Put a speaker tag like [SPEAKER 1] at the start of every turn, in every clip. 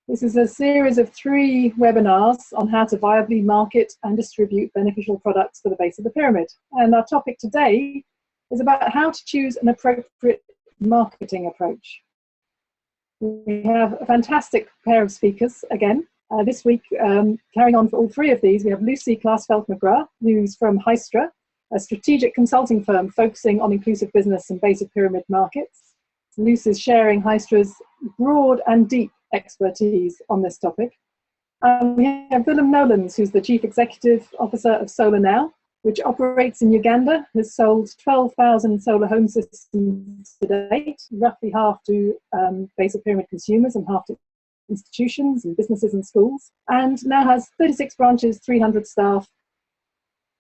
[SPEAKER 1] This is a series of 3 webinars on how to viably market and distribute beneficial products for the base of the pyramid. And our topic today is about how to choose an appropriate marketing approach. We have a fantastic pair of speakers again. This week, carrying on for all 3 of these, we have Lucy Klaasveld-McGrath, who's from Hystra, a strategic consulting firm focusing on inclusive business and base of pyramid markets. Lucy's sharing Hystra's broad and deep expertise on this topic. We have Willem Nolens, who's the Chief Executive Officer of Solar Now, which operates in Uganda, has sold 12,000 solar home systems to date, roughly half to base of pyramid consumers and half to institutions and businesses and schools, and now has 36 branches, 300 staff,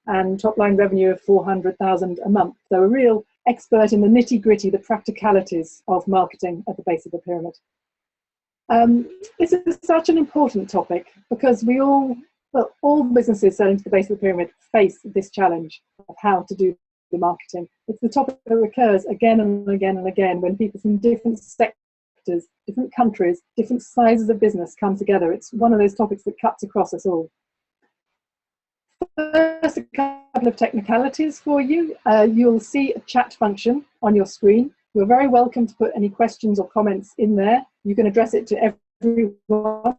[SPEAKER 1] and top-line revenue of 400,000 a month. So a real expert in the nitty-gritty, the practicalities of marketing at the base of the pyramid. This is such an important topic because all businesses selling to the base of the pyramid face this challenge of how to do the marketing. It's the topic that recurs again and again and again when people from different sectors, different countries, different sizes of business come together. It's one of those topics that cuts across us all. First, a couple of technicalities for you. You'll see a chat function on your screen. You're very welcome to put any questions or comments in there. You can address it to everyone,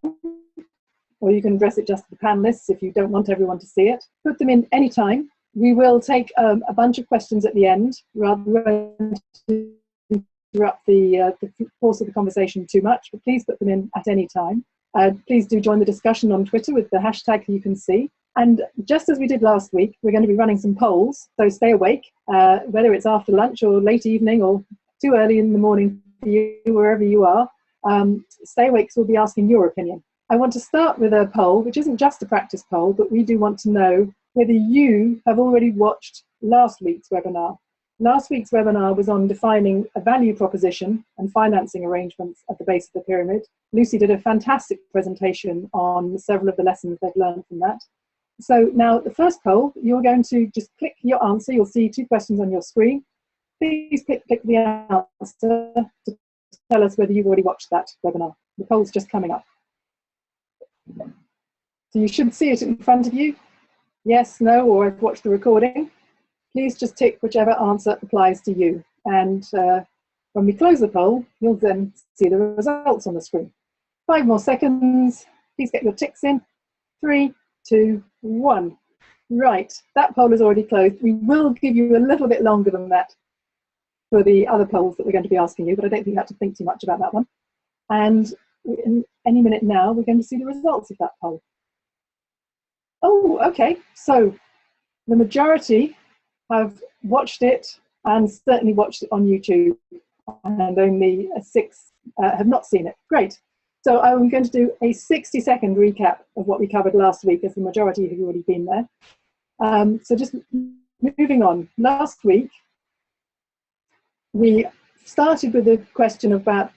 [SPEAKER 1] or you can address it just to the panelists if you don't want everyone to see it. Put them in any time. We will take a bunch of questions at the end, rather than interrupt the course of the conversation too much, but please put them in at any time. Please do join the discussion on Twitter with the hashtag you can see. And just as we did last week, we're going to be running some polls, so stay awake, whether it's after lunch or late evening or too early in the morning for you, wherever you are. Stay awake, because we'll be asking your opinion. I want to start with a poll, which isn't just a practice poll, but we do want to know whether you have already watched last week's webinar. Last week's webinar was on defining a value proposition and financing arrangements at the base of the pyramid. Lucy did a fantastic presentation on several of the lessons they've learned from that. So now the first poll, you're going to just click your answer. You'll see 2 questions on your screen. Please click the answer to tell us whether you've already watched that webinar. The poll's just coming up. So you should see it in front of you. Yes, no, or I've watched the recording. Please just tick whichever answer applies to you. And when we close the poll, you'll then see the results on the screen. 5 more seconds. Please get your ticks in. 3, 2, 1. Right, that poll is already closed. We will give you a little bit longer than that for the other polls that we're going to be asking you, but I don't think you have to think too much about that one. And in any minute now, we're going to see the results of that poll. Oh, okay. So the majority have watched it and certainly watched it on YouTube, and only 6 have not seen it. Great. So I'm going to do a 60-second recap of what we covered last week, as the majority have already been there. So just moving on. Last week, we started with the question about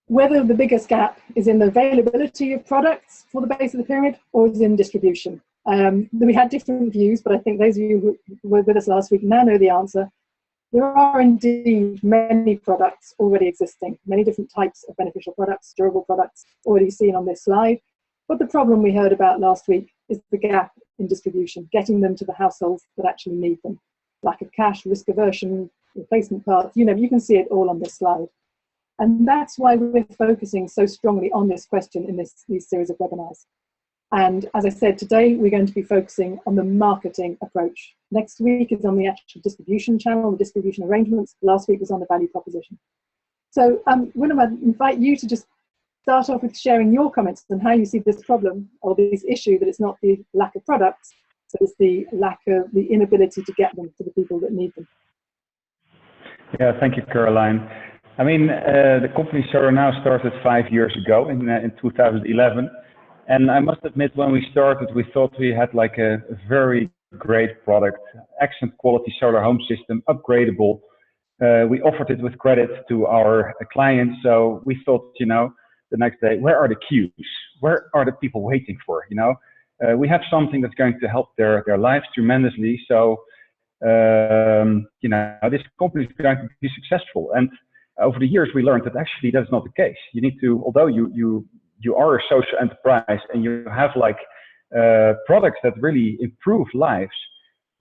[SPEAKER 1] whether the biggest gap is in the availability of products for the base of the pyramid or is in distribution. We had different views, but I think those of you who were with us last week now know the answer. There are indeed many products already existing, many different types of beneficial products, durable products already seen on this slide. But the problem we heard about last week is the gap in distribution, getting them to the households that actually need them. Lack of cash, risk aversion, replacement parts, you can see it all on this slide. And that's why we're focusing so strongly on this question in these series of webinars. And as I said, today we're going to be focusing on the marketing approach. Next week is on the actual distribution channel, the distribution arrangements. Last week was on the value proposition. So Willem, I'd invite you to just start off with sharing your comments on how you see this problem or this issue, that it's not the lack of products, so it's the lack of the inability to get them to the people that need them.
[SPEAKER 2] Yeah, thank you, Caroline. I mean, the company Solar Now started 5 years ago in 2011. And I must admit, when we started, we thought we had like a very great product, excellent quality solar home system, upgradable. We offered it with credit to our clients. So we thought, the next day, where are the queues? Where are the people waiting for? We have something that's going to help their lives tremendously. So, this company is going to be successful. And over the years, we learned that actually that's not the case. You need to, although you you are a social enterprise and you have like products that really improve lives,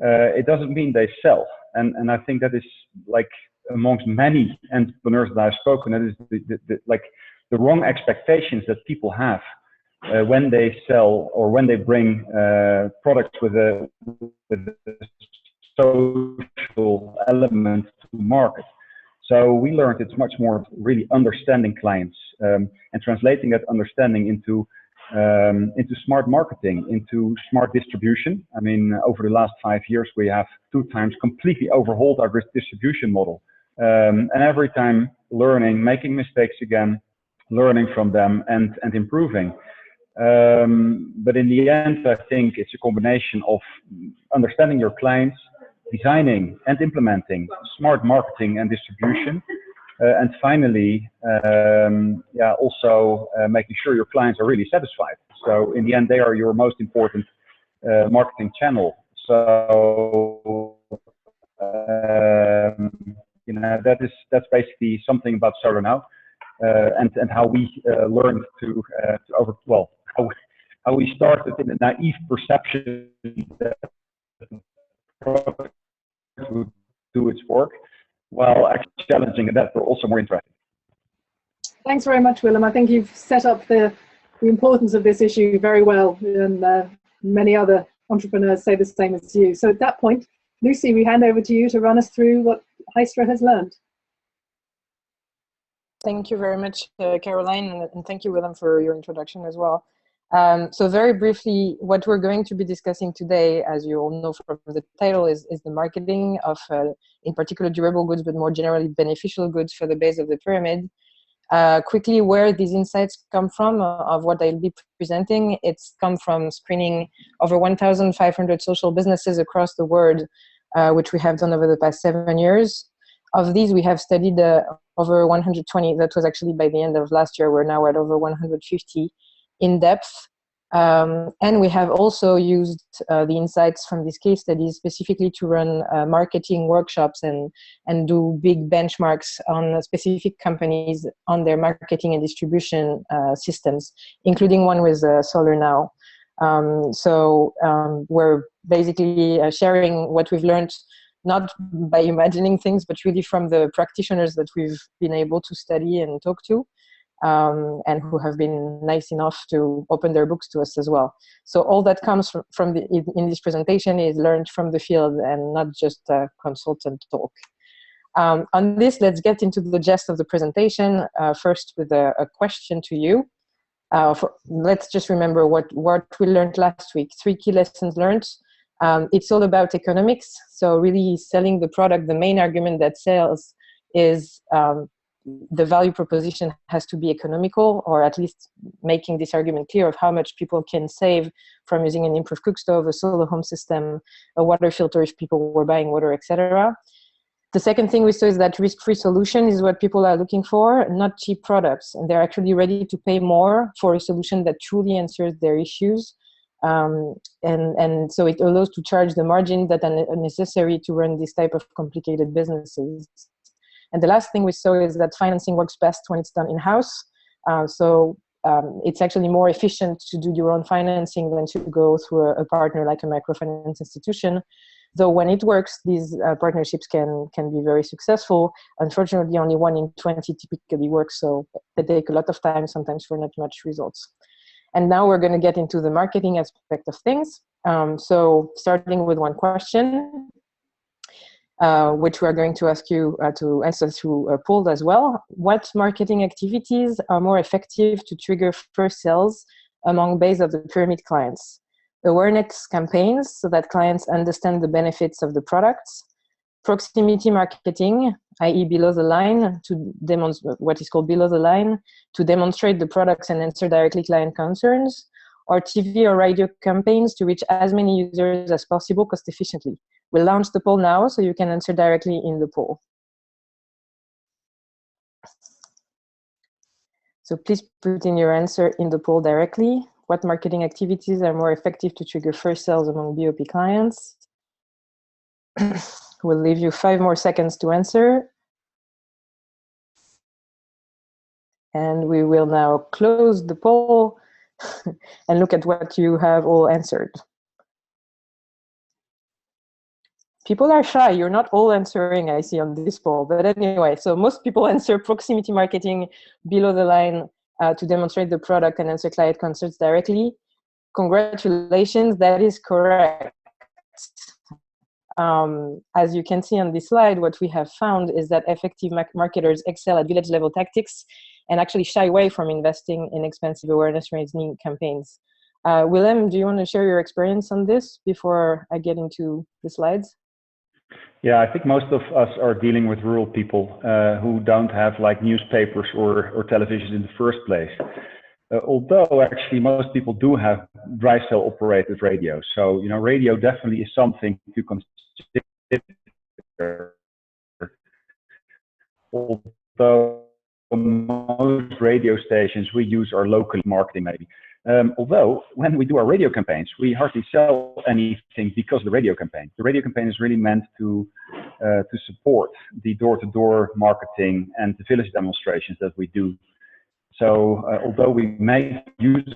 [SPEAKER 2] it doesn't mean they sell. And I think that is like amongst many entrepreneurs that I've spoken, that is like the wrong expectations that people have when they sell or when they bring products with a social element to market. So we learned it's much more really understanding clients and translating that understanding into smart marketing, into smart distribution. I mean, over the last 5 years, we have 2 times completely overhauled our distribution model. And every time learning, making mistakes again, learning from them and improving. But in the end, I think it's a combination of understanding your clients, designing and implementing smart marketing and distribution, and finally, also making sure your clients are really satisfied. So in the end, they are your most important marketing channel. So that's basically something about Solar Now, and how we learned to how we started in a naive perception that product would do its work, while actually challenging that but also more interesting.
[SPEAKER 1] Thanks very much, Willem. I think you've set up the importance of this issue very well, and many other entrepreneurs say the same as you. So at that point, Lucy, we hand over to you to run us through what Hystra has learned.
[SPEAKER 3] Thank you very much, Caroline, and thank you, Willem, for your introduction as well. So very briefly, what we're going to be discussing today, as you all know from the title, is the marketing of, in particular, durable goods, but more generally beneficial goods for the base of the pyramid. Quickly, where these insights come from of what I'll be presenting, it's come from screening over 1,500 social businesses across the world, which we have done over the past 7 years. Of these, we have studied over 120. That was actually by the end of last year. We're now at over 150 in depth. And we have also used the insights from these case studies specifically to run marketing workshops and do big benchmarks on specific companies on their marketing and distribution systems, including one with Solar Now. We're basically sharing what we've learned, not by imagining things, but really from the practitioners that we've been able to study and talk to. And who have been nice enough to open their books to us as well. So all that comes in this presentation is learned from the field and not just consultant talk. On this, let's get into the gist of the presentation. First with a question to you. Let's just remember what we learned last week. 3 key lessons learned. It's all about economics. So really selling the product, the main argument that sells is the value proposition has to be economical, or at least making this argument clear of how much people can save from using an improved cook stove, a solar home system, a water filter if people were buying water, etc. The second thing we saw is that risk-free solution is what people are looking for, not cheap products. And they're actually ready to pay more for a solution that truly answers their issues. And so it allows to charge the margin that are necessary to run this type of complicated businesses. And the last thing we saw is that financing works best when it's done in-house. It's actually more efficient to do your own financing than to go through a partner like a microfinance institution. Though when it works, these partnerships can be very successful. Unfortunately, only 1 in 20 typically works, so they take a lot of time, sometimes for not much results. And now we're going to get into the marketing aspect of things. So starting with one question, which we're going to ask you to answer through a poll as well. What marketing activities are more effective to trigger first sales among base of the pyramid clients? Awareness campaigns so that clients understand the benefits of the products. Proximity marketing, i.e. below the line, to demonstrate what is called below the line, to demonstrate the products and answer directly client concerns. Or TV or radio campaigns to reach as many users as possible cost efficiently. We'll launch the poll now so you can answer directly in the poll. So please put in your answer in the poll directly. What marketing activities are more effective to trigger first sales among BOP clients? We'll leave you 5 more seconds to answer. And we will now close the poll and look at what you have all answered. People are shy. You're not all answering, I see on this poll. But anyway, so most people answer proximity marketing below the line to demonstrate the product and answer client concerns directly. Congratulations, that is correct. As you can see on this slide, what we have found is that effective marketers excel at village level tactics and actually shy away from investing in expensive awareness raising campaigns. Willem, do you want to share your experience on this before I get into the slides?
[SPEAKER 2] Yeah, I think most of us are dealing with rural people who don't have like newspapers or television in the first place. Although actually most people do have dry cell operated radio. So, you know, radio definitely is something to consider. Although most radio stations we use are local marketing maybe. Although when we do our radio campaigns, we hardly sell anything because of the radio campaign. The radio campaign is really meant to support the door-to-door marketing and the village demonstrations that we do. So although we may use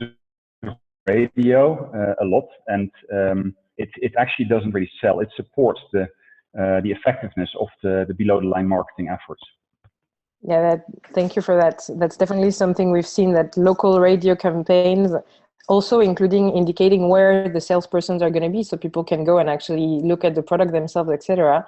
[SPEAKER 2] radio a lot, and it actually doesn't really sell. It supports the effectiveness of the below-the-line marketing efforts.
[SPEAKER 3] Yeah, thank you for that. That's definitely something we've seen, that local radio campaigns, also including indicating where the salespersons are going to be so people can go and actually look at the product themselves, etc.,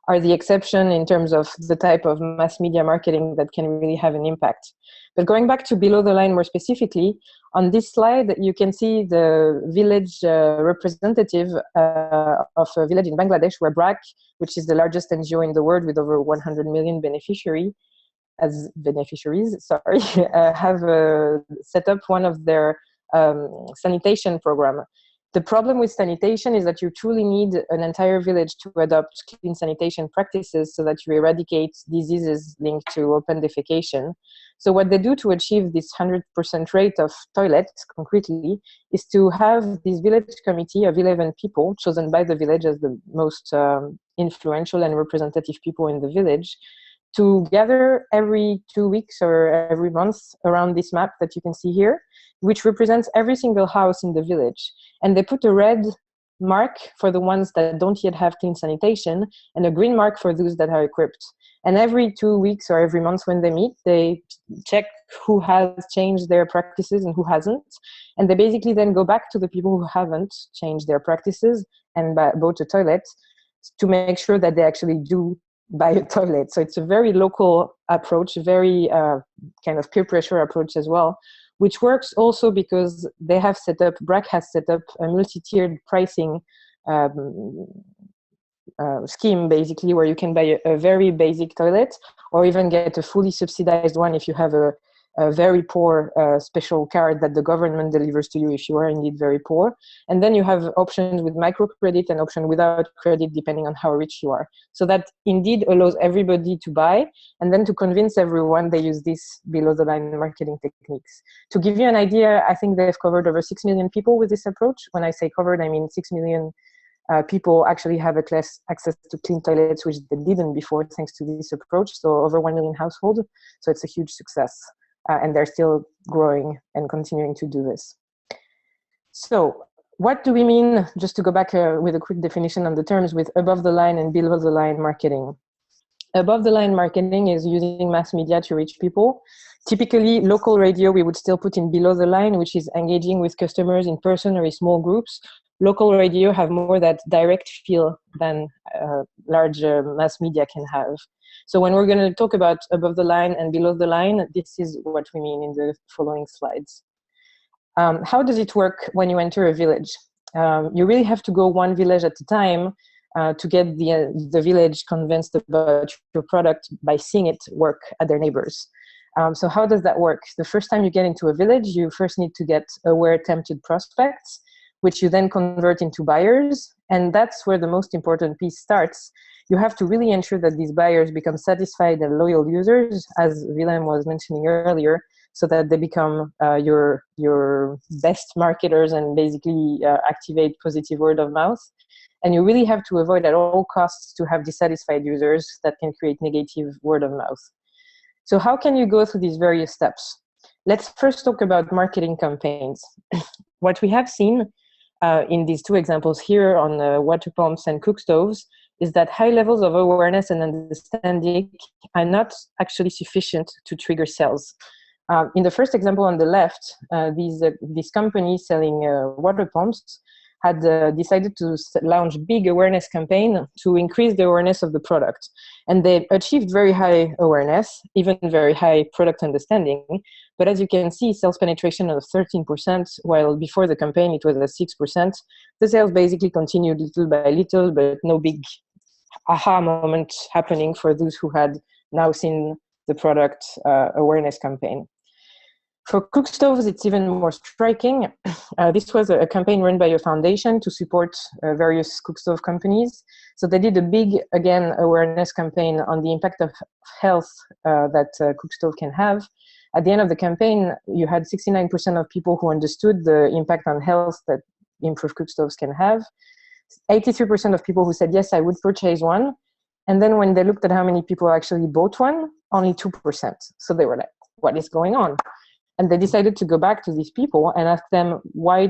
[SPEAKER 3] are the exception in terms of the type of mass media marketing that can really have an impact. But going back to below the line more specifically, on this slide, you can see the village representative of a village in Bangladesh, where BRAC, which is the largest NGO in the world with over 100 million beneficiaries, have set up one of their sanitation program. The problem with sanitation is that you truly need an entire village to adopt clean sanitation practices so that you eradicate diseases linked to open defecation. So what they do to achieve this 100% rate of toilets, concretely, is to have this village committee of 11 people chosen by the village as the most influential and representative people in the village, to gather every 2 weeks or every month around this map that you can see here, which represents every single house in the village. And they put a red mark for the ones that don't yet have clean sanitation and a green mark for those that are equipped. And every 2 weeks or every month when they meet, they check who has changed their practices and who hasn't. And they basically then go back to the people who haven't changed their practices and bought a toilet to make sure that they actually do buy a toilet. So it's a very local approach, very kind of peer pressure approach as well, which works also because they have set up, BRAC has set up a multi-tiered pricing scheme, basically, where you can buy a very basic toilet or even get a fully subsidized one if you have a very poor special card that the government delivers to you if you are indeed very poor. And then you have options with microcredit and option without credit depending on how rich you are. So that indeed allows everybody to buy, and then to convince everyone they use these below the line marketing techniques. To give you an idea, I think they've covered over 6 million people with this approach. When I say covered, I mean 6 million people actually have access to clean toilets, which they didn't before thanks to this approach. So over 1 million households. So it's a huge success. And they're still growing and continuing to do this. So what do we mean, just to go back with a quick definition on the terms, with above the line and below the line marketing? Above the line marketing is using mass media to reach people. Typically, local radio we would still put in below the line, which is engaging with customers in person or in small groups. Local radio have more that direct feel than large mass media can have. So when we're going to talk about above the line and below the line, this is what we mean in the following slides. How does it work when you enter a village? You really have to go one village at a time to get the village convinced about your product by seeing it work at their neighbors. So how does that work? The first time you get into a village, you first need to get aware tempted prospects, which you then convert into buyers. And that's where the most important piece starts. You have to really ensure that these buyers become satisfied and loyal users, as Willem was mentioning earlier, so that they become your best marketers and basically activate positive word of mouth. And you really have to avoid at all costs to have dissatisfied users that can create negative word of mouth. So how can you go through these various steps? Let's first talk about marketing campaigns. What we have seen in these two examples here on water pumps and cook stoves is that high levels of awareness and understanding are not actually sufficient to trigger sales. In the first example on the left, these companies selling water pumps had decided to launch big awareness campaign to increase the awareness of the product. And they achieved very high awareness, even very high product understanding. But as you can see, sales penetration of 13%, while before the campaign it was at 6%. The sales basically continued little by little, but no big aha moment happening for those who had now seen the product awareness campaign. For cook stoves, it's even more striking. This was a campaign run by a foundation to support various cook stove companies. So they did a big, again, awareness campaign on the impact of health that cook stove can have. At the end of the campaign, you had 69% of people who understood the impact on health that improved cook stoves can have. 83% of people who said, yes, I would purchase one. And then when they looked at how many people actually bought one, only 2%. So they were like, what is going on? And they decided to go back to these people and ask them, why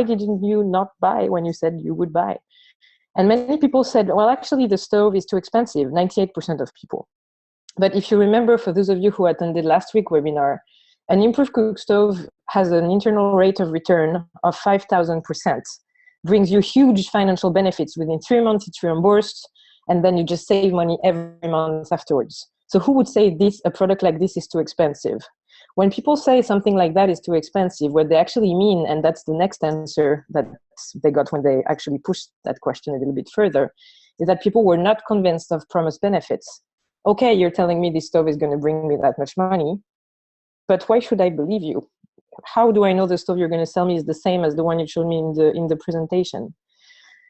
[SPEAKER 3] didn't you not buy when you said you would buy? And many people said, well, actually, the stove is too expensive, 98% of people. But if you remember, for those of you who attended last week's webinar, an improved cook stove has an internal rate of return of 5,000%, brings you huge financial benefits. Within 3 months, it's reimbursed, and then you just save money every month afterwards. So who would say a product like this is too expensive? When people say something like that is too expensive, what they actually mean, and that's the next answer that they got when they actually pushed that question a little bit further, is that people were not convinced of promised benefits. Okay, you're telling me this stove is going to bring me that much money, but why should I believe you? How do I know the stove you're going to sell me is the same as the one you showed me in the presentation?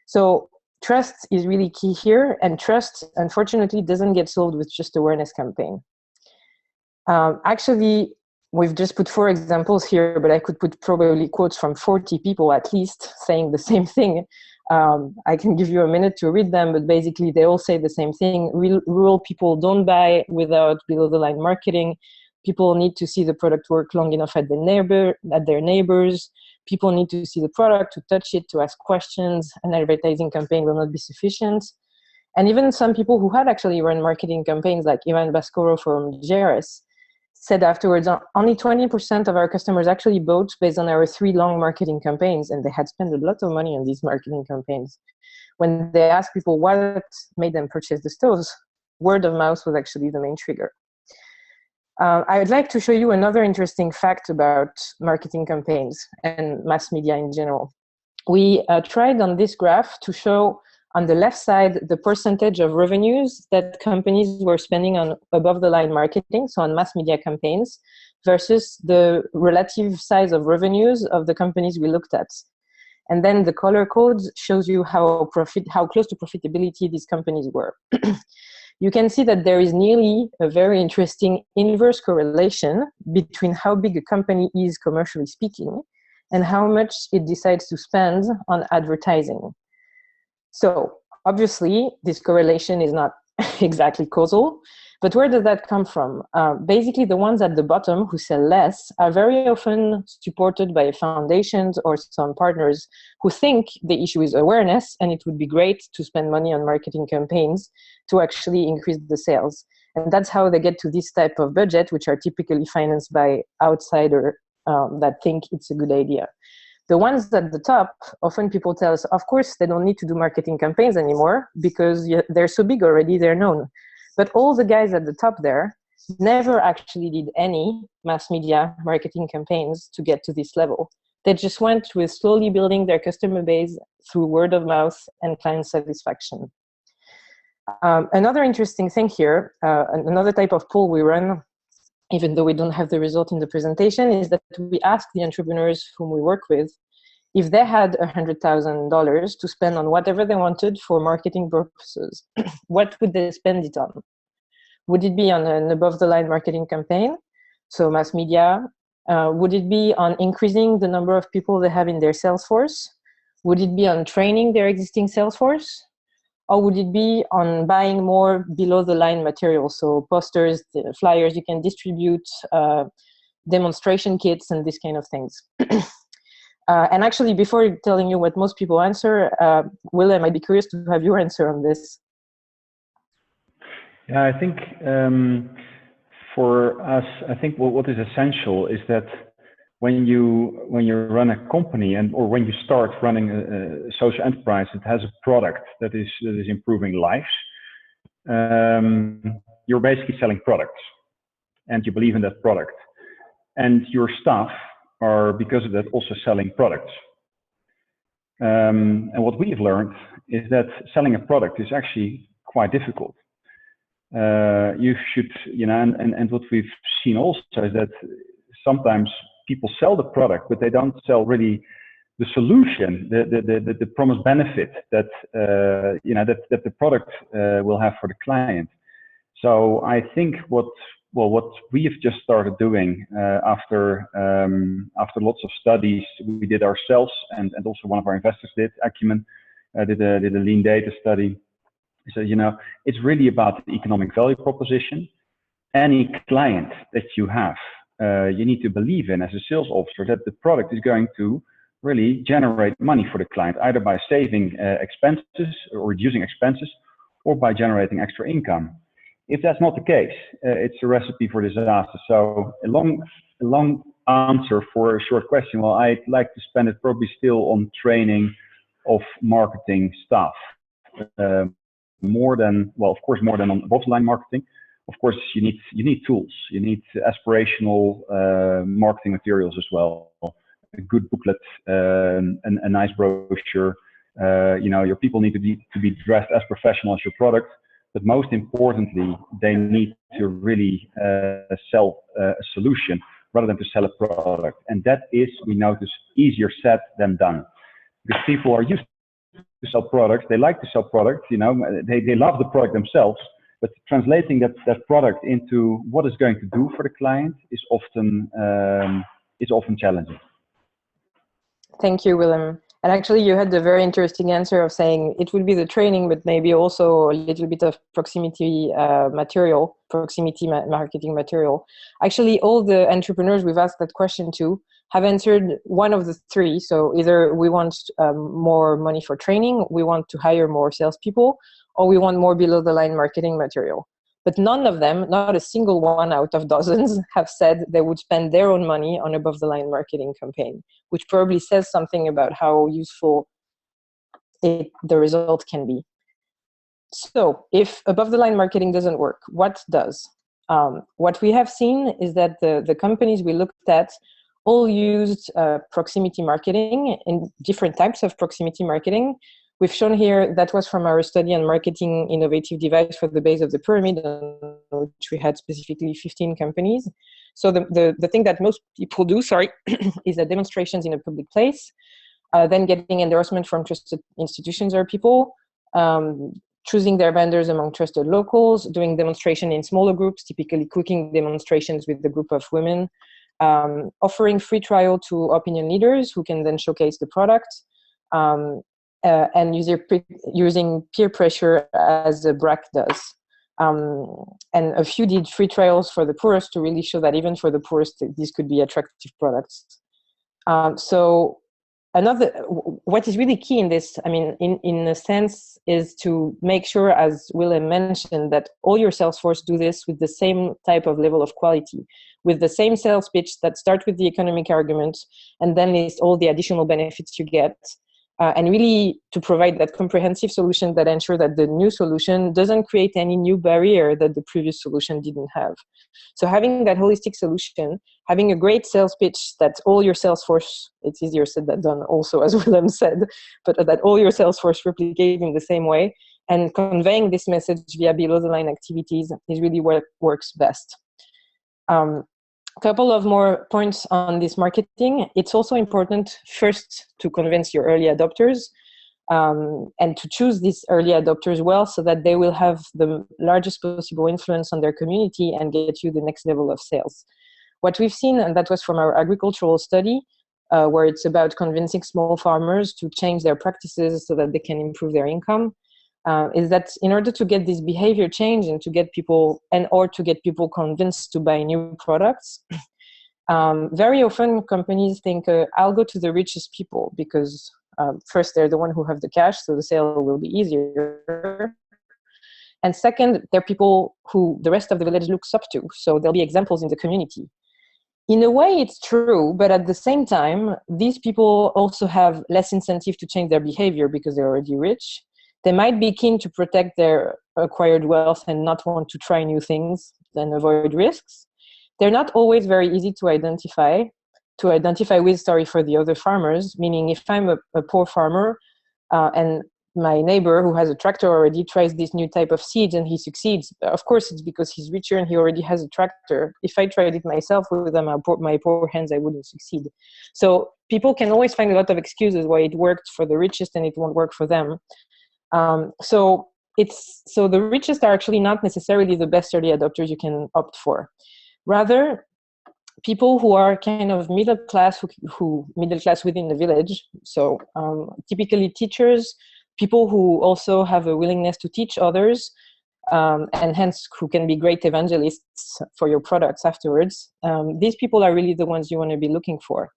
[SPEAKER 3] So trust is really key here, and trust, unfortunately, doesn't get solved with just awareness campaign. Actually, we've just put 4 examples here, but I could put probably quotes from 40 people at least saying the same thing. I can give you a minute to read them, but basically they all say the same thing. Rural people don't buy without below-the-line marketing. People need to see the product work long enough at their neighbors. People need to see the product, to touch it, to ask questions. An advertising campaign will not be sufficient. And even some people who had actually run marketing campaigns, like Ivan Baskoro from JRS, said afterwards, only 20% of our customers actually bought based on our 3 long marketing campaigns, and they had spent a lot of money on these marketing campaigns. When they asked people what made them purchase the stoves, word of mouth was actually the main trigger. I would like to show you another interesting fact about marketing campaigns and mass media in general. We tried on this graph to show on the left side the percentage of revenues that companies were spending on above-the-line marketing, so on mass media campaigns, versus the relative size of revenues of the companies we looked at. And then the color code shows you how close to profitability these companies were. You can see that there is nearly a very interesting inverse correlation between how big a company is commercially speaking and how much it decides to spend on advertising. So obviously, this correlation is not exactly causal, but where does that come from? Basically, the ones at the bottom who sell less are very often supported by foundations or some partners who think the issue is awareness, and it would be great to spend money on marketing campaigns to actually increase the sales. And that's how they get to this type of budget, which are typically financed by outsiders that think it's a good idea. The ones at the top, often people tell us, of course, they don't need to do marketing campaigns anymore because they're so big already, they're known. But all the guys at the top there never actually did any mass media marketing campaigns to get to this level. They just went with slowly building their customer base through word of mouth and client satisfaction. Another interesting thing here, another type of poll we run, even though we don't have the result in the presentation, is that we ask the entrepreneurs whom we work with if they had $100,000 to spend on whatever they wanted for marketing purposes, what would they spend it on? Would it be on an above-the-line marketing campaign, so mass media? Would it be on increasing the number of people they have in their sales force? Would it be on training their existing sales force? or would it be on buying more below the line material, so posters, flyers you can distribute, demonstration kits, and these kind of things? And actually, before telling you what most people answer, Willem, I'd be curious to have your answer on this.
[SPEAKER 2] Yeah, I think for us, I think what is essential is that when you run a company or when you start running a social enterprise that has a product that is improving lives, you're basically selling products, and you believe in that product, and your staff are, because of that, also selling products. And what we've learned is that selling a product is actually quite difficult. You should, and what we've seen also is that sometimes people sell the product, but they don't sell really the solution, the promised benefit that that the product will have for the client. So I think what we have just started doing after lots of studies we did ourselves, and also one of our investors did, Acumen, did a lean data study. So it's really about the economic value proposition. Any client that you have, you need to believe in as a sales officer that the product is going to really generate money for the client, either by saving expenses or reducing expenses, or by generating extra income. If that's not the case, it's a recipe for disaster. So a long answer for a short question. Well, I'd like to spend it probably still on training of marketing staff. More than on above the line marketing. Of course, you need tools. You need aspirational marketing materials as well. A good booklet, a nice brochure. Your people need to be dressed as professional as your product. But most importantly, they need to really sell a solution rather than to sell a product. And that is, we notice, easier said than done. Because people are used to sell products. They like to sell products, they love the product themselves, but translating that product into what it's going to do for the client is often challenging.
[SPEAKER 3] Thank you, Willem. And actually, you had the very interesting answer of saying it would be the training, but maybe also a little bit of proximity marketing material. Actually, all the entrepreneurs we've asked that question to have answered one of the three. So either we want more money for training, we want to hire more salespeople, or we want more below the line marketing material. But none of them, not a single one out of dozens, have said they would spend their own money on above the line marketing campaign, which probably says something about how useful the result can be. So if above the line marketing doesn't work, what does? What we have seen is that the companies we looked at all used proximity marketing in different types of proximity marketing. We've shown here, that was from our study on marketing innovative device for the base of the pyramid, which we had specifically 15 companies. So the thing that most people do, is demonstrations in a public place, then getting endorsement from trusted institutions or people, choosing their vendors among trusted locals, doing demonstration in smaller groups, typically cooking demonstrations with the group of women, offering free trial to opinion leaders who can then showcase the product, and using peer pressure as the BRAC does. And a few did free trials for the poorest to really show that even for the poorest, these could be attractive products. So what is really key in this, in a sense, is to make sure, as Willem mentioned, that all your sales force do this with the same type of level of quality, with the same sales pitch that start with the economic argument and then list all the additional benefits you get. And really to provide that comprehensive solution that ensure that the new solution doesn't create any new barrier that the previous solution didn't have. So having that holistic solution, having a great sales pitch that all your sales force, it's easier said than done also, as Willem said, but that all your sales force replicate in the same way, and conveying this message via below the line activities is really what works best. A couple of more points on this marketing. It's also important first to convince your early adopters and to choose these early adopters well so that they will have the largest possible influence on their community and get you the next level of sales. What we've seen, and that was from our agricultural study, where it's about convincing small farmers to change their practices so that they can improve their income. is that in order to get this behavior change and to get people or to get people convinced to buy new products, very often companies think, I'll go to the richest people because first, they're the one who have the cash, so the sale will be easier. And second, they're people who the rest of the village looks up to, so there'll be examples in the community. In a way, it's true, but at the same time, these people also have less incentive to change their behavior because they're already rich. They might be keen to protect their acquired wealth and not want to try new things and avoid risks. They're not always very easy to identify with, for the other farmers, meaning if I'm a poor farmer and my neighbor who has a tractor already tries this new type of seeds and he succeeds, of course it's because he's richer and he already has a tractor. If I tried it myself with my poor hands, I wouldn't succeed. So people can always find a lot of excuses why it worked for the richest and it won't work for them. So the richest are actually not necessarily the best early adopters you can opt for. Rather, people who are kind of middle class, who middle class within the village. So typically teachers, people who also have a willingness to teach others, and hence who can be great evangelists for your products afterwards. These people are really the ones you want to be looking for.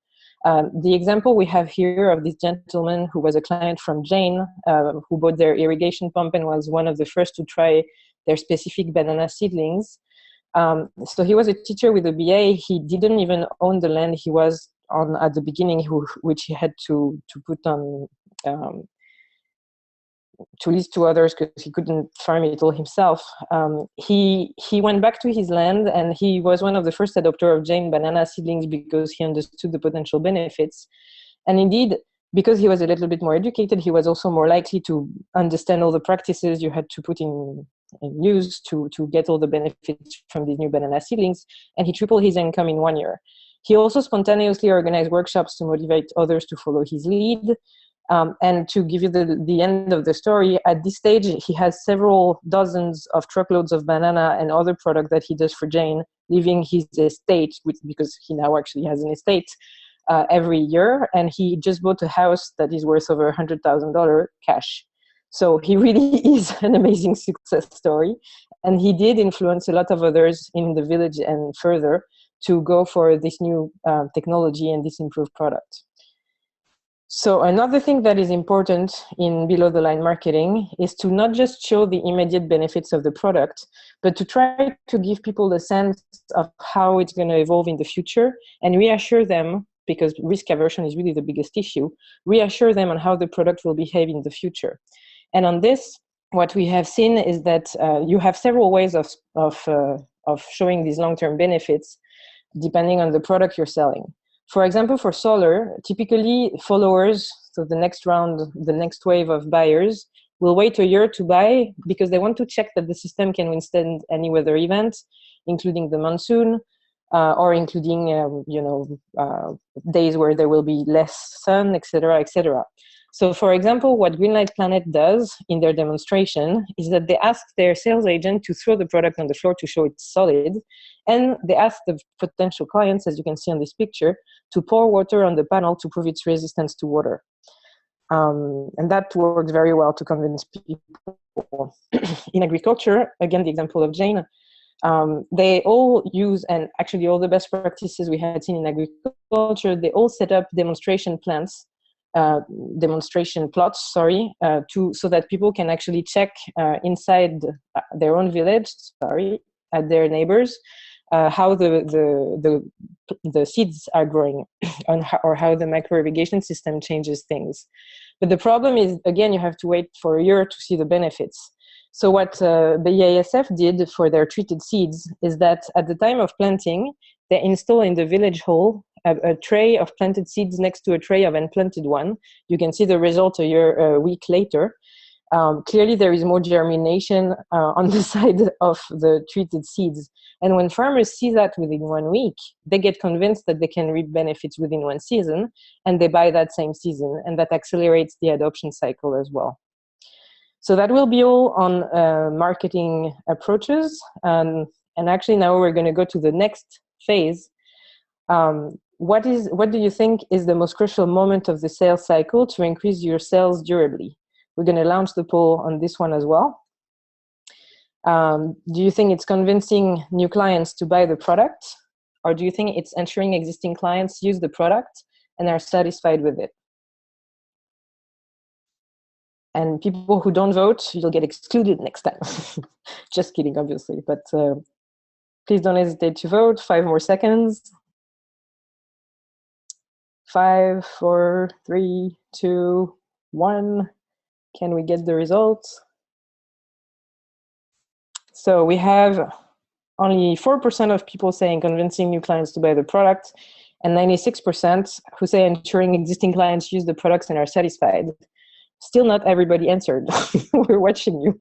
[SPEAKER 3] The example we have here of this gentleman who was a client from Jane, who bought their irrigation pump and was one of the first to try their specific banana seedlings. So he was a teacher with a BA. He didn't even own the land he was on at the beginning, which he had to put on to lease to others because he couldn't farm it all himself. He went back to his land and he was one of the first adopters of Jane banana seedlings because he understood the potential benefits. And indeed, because he was a little bit more educated, he was also more likely to understand all the practices you had to put in use to get all the benefits from these new banana seedlings, and he tripled his income in 1 year. He also spontaneously organized workshops to motivate others to follow his lead. And to give you the end of the story, at this stage, he has several dozens of truckloads of banana and other product that he does for Jane, leaving his estate, because he now actually has an estate, every year. And he just bought a house that is worth over $100,000 cash. So he really is an amazing success story. And he did influence a lot of others in the village and further to go for this new technology and this improved product. So another thing that is important in below-the-line marketing is to not just show the immediate benefits of the product, but to try to give people a sense of how it's going to evolve in the future and reassure them, because risk aversion is really the biggest issue, reassure them on how the product will behave in the future. And on this, what we have seen is that you have several ways of showing these long-term benefits depending on the product you're selling. For example, for solar, typically followers, so the next wave of buyers, will wait a year to buy because they want to check that the system can withstand any weather event, including the monsoon, or including days where there will be less sun, etc., etc. So, for example, what Greenlight Planet does in their demonstration is that they ask their sales agent to throw the product on the floor to show it's solid, and they ask the potential clients, as you can see on this picture, to pour water on the panel to prove its resistance to water. And that works very well to convince people. In agriculture, again, the example of Jane, they all use, and actually all the best practices we had seen in agriculture, they all set up demonstration plots, so that people can actually check inside their own village, at their neighbors, how the seeds are growing, or how the micro irrigation system changes things. But the problem is, again, you have to wait for a year to see the benefits. So what the BASF did for their treated seeds is that at the time of planting, they install in the village hall a tray of planted seeds next to a tray of unplanted one. You can see the result a week later. Clearly, there is more germination on the side of the treated seeds. And when farmers see that within 1 week, they get convinced that they can reap benefits within one season, and they buy that same season, and that accelerates the adoption cycle as well. So that will be all on marketing approaches. And actually now we're going to go to the next phase. What do you think is the most crucial moment of the sales cycle to increase your sales durably? We're going to launch the poll on this one as well. Do you think it's convincing new clients to buy the product? Or do you think it's ensuring existing clients use the product and are satisfied with it? And people who don't vote, you'll get excluded next time. Just kidding, obviously. But please don't hesitate to vote. 5 more seconds. 5, 4, 3, 2, 1. Can we get the results? So we have only 4% of people saying convincing new clients to buy the product, and 96% who say ensuring existing clients use the products and are satisfied. Still not everybody answered. We're watching you.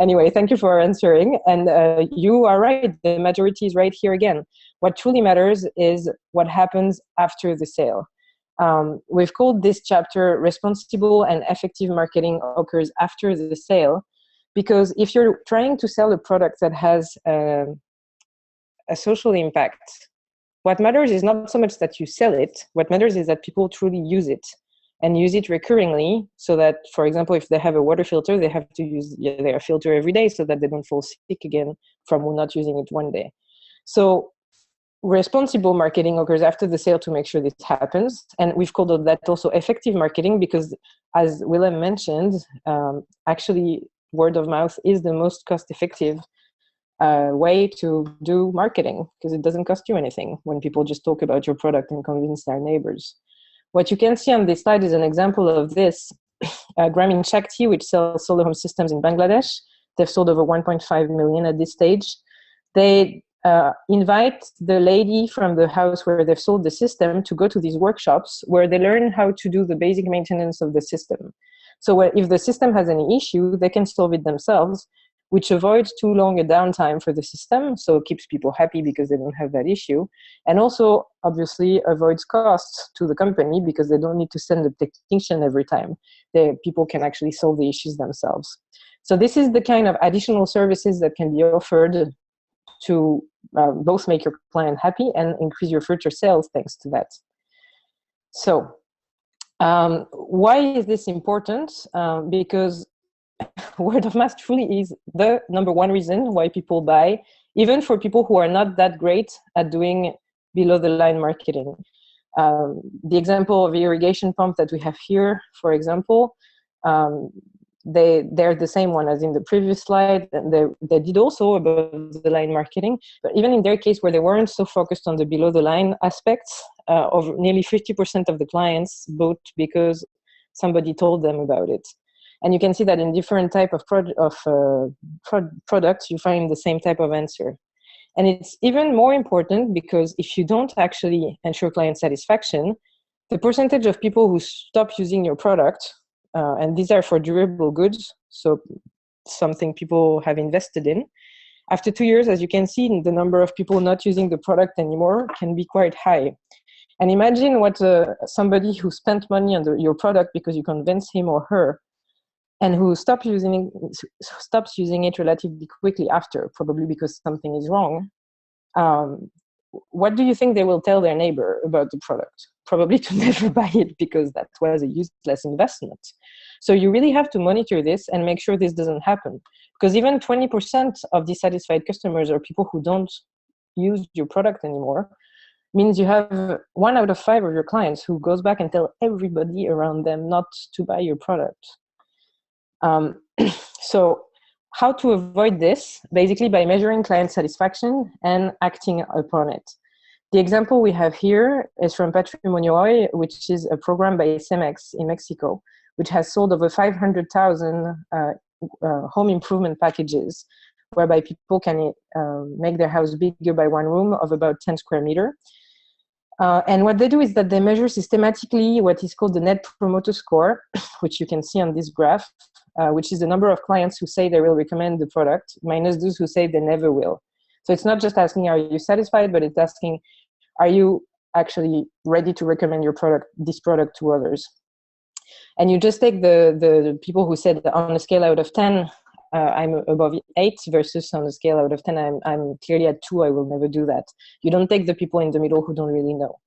[SPEAKER 3] Anyway, thank you for answering. And you are right, the majority is right here again. What truly matters is what happens after the sale. We've called this chapter Responsible and Effective Marketing Occurs After the Sale, because if you're trying to sell a product that has a social impact, what matters is not so much that you sell it. What matters is that people truly use it and use it recurringly, so that, for example, if they have a water filter, they have to use their filter every day so that they don't fall sick again from not using it one day. So responsible marketing occurs after the sale to make sure this happens. And we've called that also effective marketing because, as Willem mentioned, actually word of mouth is the most cost-effective way to do marketing, because it doesn't cost you anything when people just talk about your product and convince their neighbors. What you can see on this slide is an example of this. Grameen Shakti, which sells solar home systems in Bangladesh, they've sold over 1.5 million at this stage. They invite the lady from the house where they've sold the system to go to these workshops where they learn how to do the basic maintenance of the system. So if the system has any issue, they can solve it themselves, which avoids too long a downtime for the system, so it keeps people happy because they don't have that issue, and also obviously avoids costs to the company because they don't need to send a technician every time. People can actually solve the issues themselves. So this is the kind of additional services that can be offered to both make your client happy and increase your future sales thanks to that. So why is this important? Because word of mouth truly is the number one reason why people buy, even for people who are not that great at doing below the line marketing. The example of the irrigation pump that we have here, for example, they're the same one as in the previous slide. And they did also above the line marketing, but even in their case where they weren't so focused on the below the line aspects, of nearly 50% of the clients bought because somebody told them about it. And you can see that in different type of products, you find the same type of answer. And it's even more important because if you don't actually ensure client satisfaction, the percentage of people who stop using your product, and these are for durable goods, so something people have invested in, after 2 years, as you can see, the number of people not using the product anymore can be quite high. And imagine what somebody who spent money on your product because you convinced him or her, and who stops using it relatively quickly after, probably because something is wrong. What do you think they will tell their neighbor about the product? Probably to never buy it because that was a useless investment. So you really have to monitor this and make sure this doesn't happen. Because even 20% of dissatisfied customers are people who don't use your product anymore. Means you have 1 out of 5 of your clients who goes back and tell everybody around them not to buy your product. So how to avoid this? Basically by measuring client satisfaction and acting upon it. The example we have here is from Patrimonio Hoy, which is a program by Cemex in Mexico, which has sold over 500,000 home improvement packages, whereby people can make their house bigger by 1 room of about 10 square meters. And what they do is that they measure systematically what is called the Net Promoter Score, which you can see on this graph, which is the number of clients who say they will recommend the product, minus those who say they never will. So it's not just asking, are you satisfied, but it's asking, are you actually ready to recommend this product to others? And you just take the people who said on a scale out of 10, I'm above 8 versus on a scale out of 10, I'm clearly at 2, I will never do that. You don't take the people in the middle who don't really know.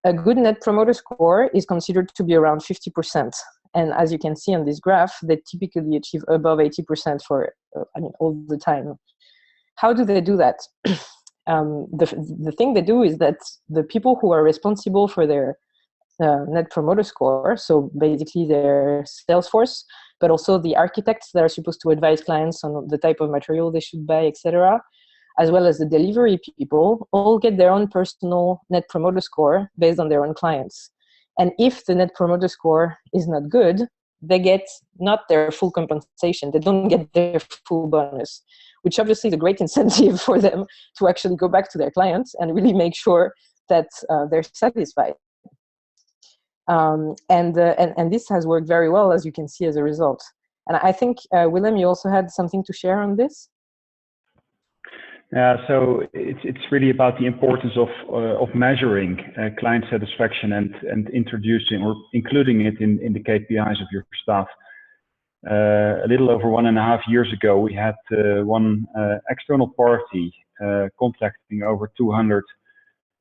[SPEAKER 3] A good Net Promoter Score is considered to be around 50%. And as you can see on this graph, they typically achieve above 80% for, all the time. How do they do that? The thing they do is that the people who are responsible for their net promoter score, so basically their sales force, but also the architects that are supposed to advise clients on the type of material they should buy, etc., as well as the delivery people, all get their own personal net promoter score based on their own clients. And if the net promoter score is not good, they get not their full compensation. They don't get their full bonus, which obviously is a great incentive for them to actually go back to their clients and really make sure that they're satisfied. And this has worked very well, as you can see, as a result. And I think, Willem, you also had something to share on this?
[SPEAKER 2] Yeah, so it's really about the importance of measuring client satisfaction and introducing or including it in the KPIs of your staff. A little over 1.5 years ago, we had one external party contacting over 200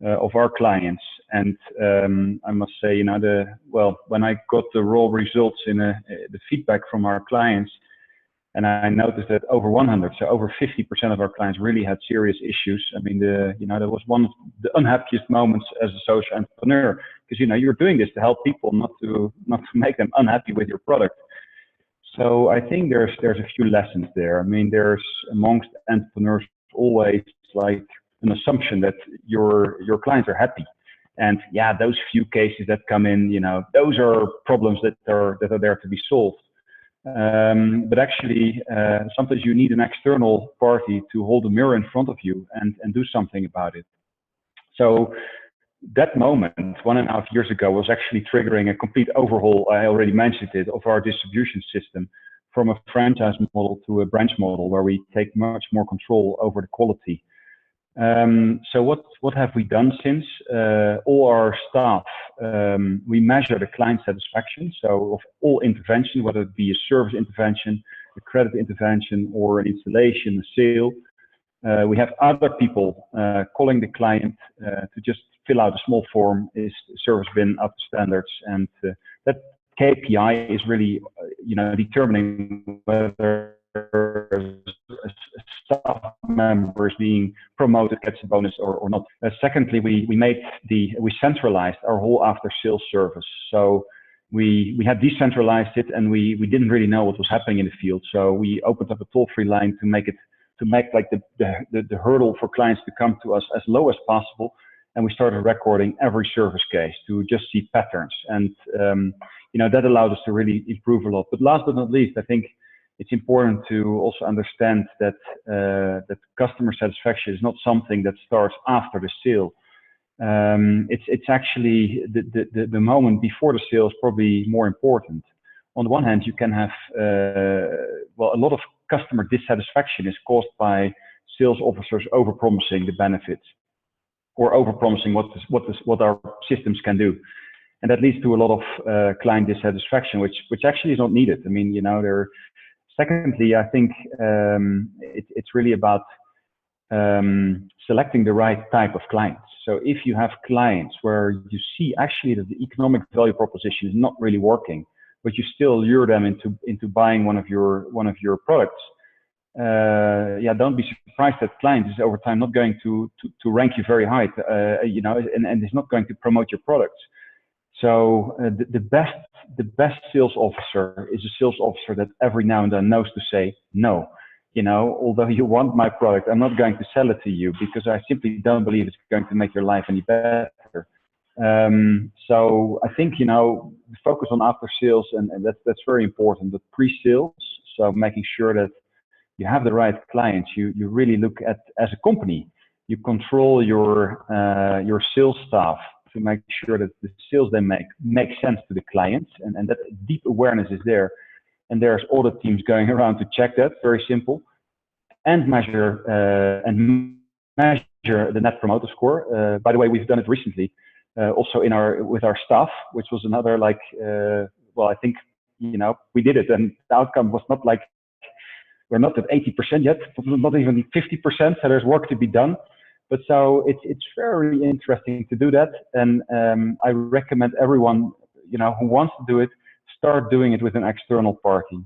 [SPEAKER 2] of our clients, and I must say, when I got the raw results in the feedback from our clients, and I noticed that over 100, so over 50% of our clients really had serious issues. I mean, that was one of the unhappiest moments as a social entrepreneur, because you're doing this to help people, not to make them unhappy with your product. So I think there's a few lessons there. I mean, there's amongst entrepreneurs always like an assumption that your clients are happy, and yeah, those few cases that come in, those are problems that are there to be solved. But actually, sometimes you need an external party to hold a mirror in front of you and do something about it. So that moment, 1.5 years ago, was actually triggering a complete overhaul, I already mentioned it, of our distribution system, from a franchise model to a branch model, where we take much more control over the quality. So what have we done since? All our staff, we measure the client satisfaction. So of all intervention, whether it be a service intervention, a credit intervention, or an installation, a sale, we have other people calling the client to just fill out a small form. Is service been up to standards? And that KPI is really, determining whether a staff member is being promoted, gets a bonus or not. Secondly, we centralized our whole after sales service. So we had decentralized it, and we didn't really know what was happening in the field. So we opened up a toll-free line to make like the hurdle for clients to come to us as low as possible. And we started recording every service case to just see patterns. And, that allowed us to really improve a lot. But last but not least, I think it's important to also understand that that customer satisfaction is not something that starts after the sale. It's actually the moment before the sale is probably more important. On the one hand, you can have a lot of customer dissatisfaction is caused by sales officers overpromising the benefits, or overpromising what our systems can do, and that leads to a lot of client dissatisfaction, which actually is not needed. I mean, Secondly, I think it's really about selecting the right type of clients. So if you have clients where you see actually that the economic value proposition is not really working, but you still lure them into buying one of your products, don't be surprised that client is over time not going to rank you very high, and is not going to promote your products. So the best sales officer is a sales officer that every now and then knows to say no. Although you want my product, I'm not going to sell it to you because I simply don't believe it's going to make your life any better. So I think focus on after sales, and that's very important. But pre-sales, so making sure that you have the right clients. You really look at, as a company, you control your sales staff to make sure that the sales they make sense to the clients, and that deep awareness is there. And there's audit teams going around to check that, very simple, and measure the net promoter score. By the way, we've done it recently, also with our staff, which was another I think we did it, and the outcome was not like, we're not at 80% yet, not even 50%. So there's work to be done. But so it's very interesting to do that, and I recommend everyone who wants to do it, start doing it with an external party.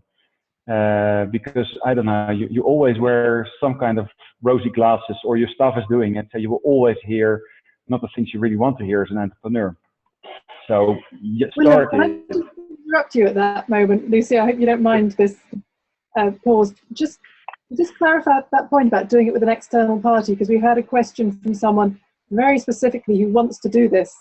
[SPEAKER 2] Because I don't know, you always wear some kind of rosy glasses, or your staff is doing it, so you will always hear not the things you really want to hear as an entrepreneur. So
[SPEAKER 1] William, can I interrupt you at that moment? Lucy, I hope you don't mind this pause. Just clarify that point about doing it with an external party, because we had a question from someone very specifically who wants to do this